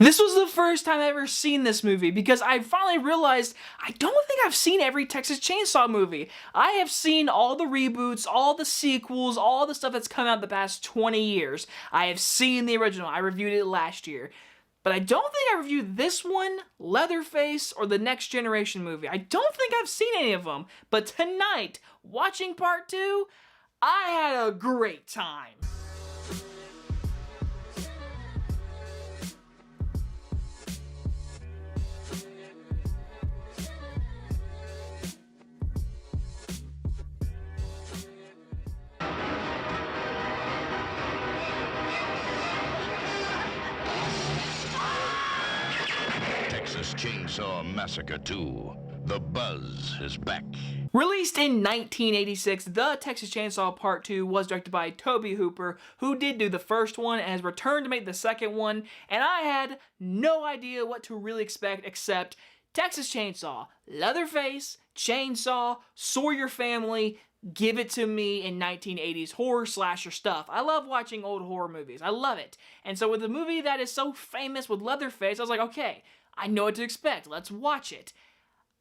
This was the first time I've ever seen this movie because I finally realized I don't think I've seen every Texas Chainsaw movie. I have seen all the reboots, all the sequels, all the stuff that's come out the past 20 years. I have seen the original. I reviewed it last year. But I don't think I reviewed this one, Leatherface, or the Next Generation movie. I don't think I've seen any of them. But tonight, watching part 2, I had a great time. Texas Chainsaw Massacre 2. The buzz is back. Released in 1986, The Texas Chainsaw Part 2 was directed by Tobe Hooper, who did do the first one and has returned to make the second one, and I had no idea what to really expect except Texas Chainsaw, Leatherface, Chainsaw, Sawyer Family. Give it to me in 1980s horror slasher stuff. I love watching old horror movies. I love it. And so with a movie that is so famous with Leatherface, I was like, okay, I know what to expect. Let's watch it.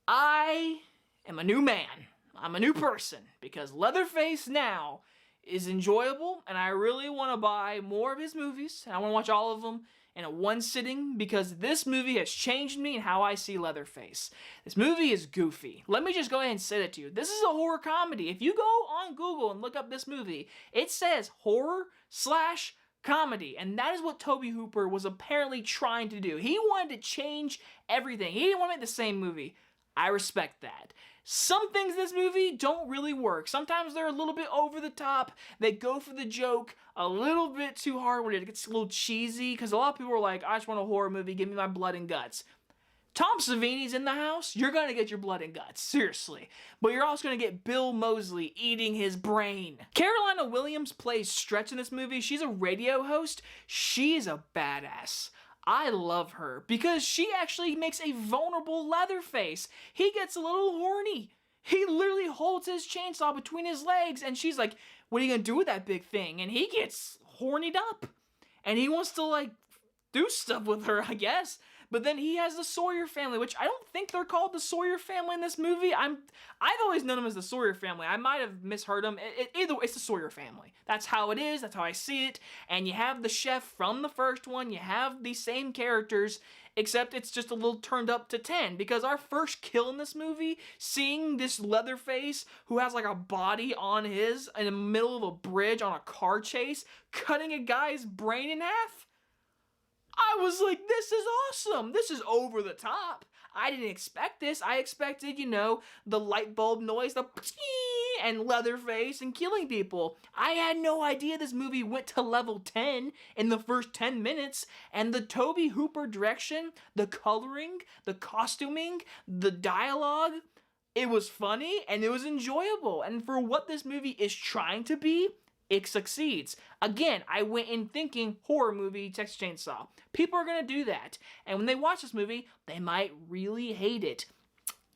I am a new man. I'm a new person because Leatherface now is enjoyable and I really want to buy more of his movies. And I want to watch all of them in a one sitting because this movie has changed me and how I see Leatherface. This movie is goofy. Let me just go ahead and say that to you. This is a horror comedy. If you go on Google and look up this movie, it says horror/comedy, and that is what Tobe Hooper was apparently trying to do. He wanted to change everything. He didn't want to make the same movie. I respect that. Some things in this movie don't really work. Sometimes they're a little bit over the top. They go for the joke a little bit too hard when it gets a little cheesy, because a lot of people are like, I just want a horror movie, give me my blood and guts. Tom Savini's in the house, you're going to get your blood and guts, seriously. But you're also going to get Bill Mosley eating his brain. Carolina Williams plays Stretch in this movie. She's a radio host. She's a badass. I love her because she actually makes a vulnerable Leatherface. He gets a little horny. He literally holds his chainsaw between his legs and she's like, what are you going to do with that big thing? And he gets hornied up. And he wants to like do stuff with her, I guess. But then he has the Sawyer family, which I don't think they're called the Sawyer family in this movie. I've always known them as the Sawyer family. I might have misheard them. Either way, it's the Sawyer family. That's how it is. That's how I see it. And you have the chef from the first one. You have the same characters, except it's just a little turned up to 10. Because our first kill in this movie, seeing this Leatherface who has like a body on his in the middle of a bridge on a car chase, cutting a guy's brain in half. I was like, this is awesome. This is over the top. I didn't expect this. I expected, you know, the light bulb noise, the and Leatherface and killing people. I had no idea this movie went to level 10 in the first 10 minutes. And the Tobe Hooper direction, the coloring, the costuming, the dialogue, it was funny and it was enjoyable. And for what this movie is trying to be, it succeeds. Again, I went in thinking horror movie, Texas Chainsaw. People are going to do that. And when they watch this movie, they might really hate it.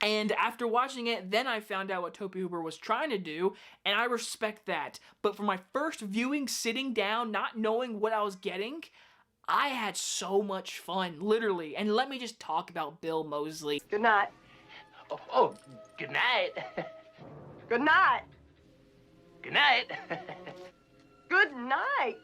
And after watching it, then I found out what Tobe Hooper was trying to do, and I respect that. But for my first viewing, sitting down, not knowing what I was getting, I had so much fun, literally. And let me just talk about Bill Mosley. Good night. Oh, good night. Good night. Good night. Good night.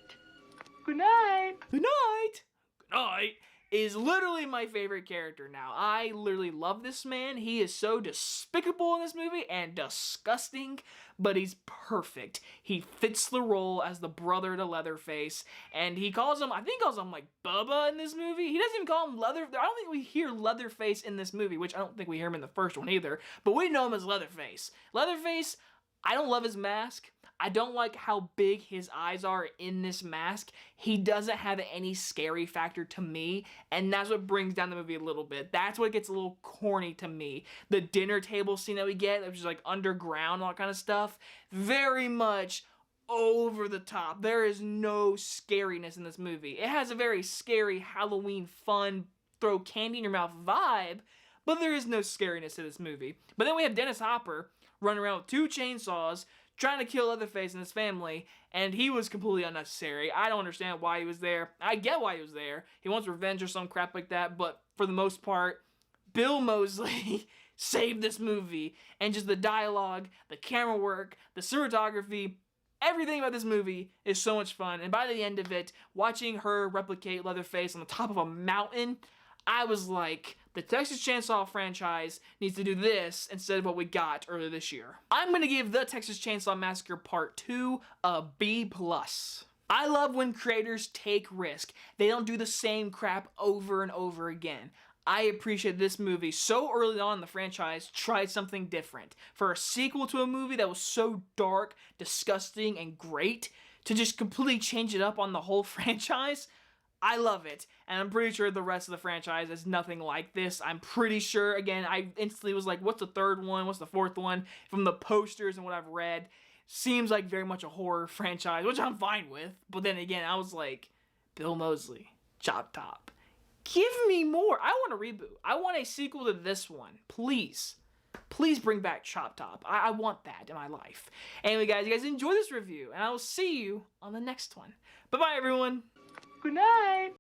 Good night. Good night. Good night is literally my favorite character now. I literally love this man. He is so despicable in this movie and disgusting, but he's perfect. He fits the role as the brother to Leatherface, and he calls him, I think he calls him like Bubba in this movie. He doesn't even call him Leather. I don't think we hear Leatherface in this movie, which I don't think we hear him in the first one either, but we know him as Leatherface. Leatherface, I don't love his mask. I don't like how big his eyes are in this mask. He doesn't have any scary factor to me, and that's what brings down the movie a little bit. That's what gets a little corny to me. The dinner table scene that we get, which is like underground, all that kind of stuff, very much over the top. There is no scariness in this movie. It has a very scary Halloween fun, throw candy in your mouth vibe, but there is no scariness to this movie. But then we have Dennis Hopper running around with two chainsaws, trying to kill Leatherface and his family, and he was completely unnecessary. I don't understand why he was there. I get why he was there. He wants revenge or some crap like that, but for the most part, Bill Mosley saved this movie, and just the dialogue, the camera work, the cinematography, everything about this movie is so much fun. And by the end of it, watching her replicate Leatherface on the top of a mountain, I was like, the Texas Chainsaw franchise needs to do this instead of what we got earlier this year. I'm going to give the Texas Chainsaw Massacre Part 2 a B+. I love when creators take risk. They don't do the same crap over and over again. I appreciate this movie so early on in the franchise tried something different. For a sequel to a movie that was so dark, disgusting, and great, to just completely change it up on the whole franchise, I love it. And I'm pretty sure the rest of the franchise is nothing like this. I'm pretty sure, again, I instantly was like, what's the third one? What's the fourth one? From the posters and what I've read, seems like very much a horror franchise, which I'm fine with. But then again, I was like, Bill Mosley, Chop Top. Give me more. I want a reboot. I want a sequel to this one. Please. Please bring back Chop Top. I want that in my life. Anyway, guys, you guys enjoy this review, and I will see you on the next one. Bye-bye, everyone. Good night.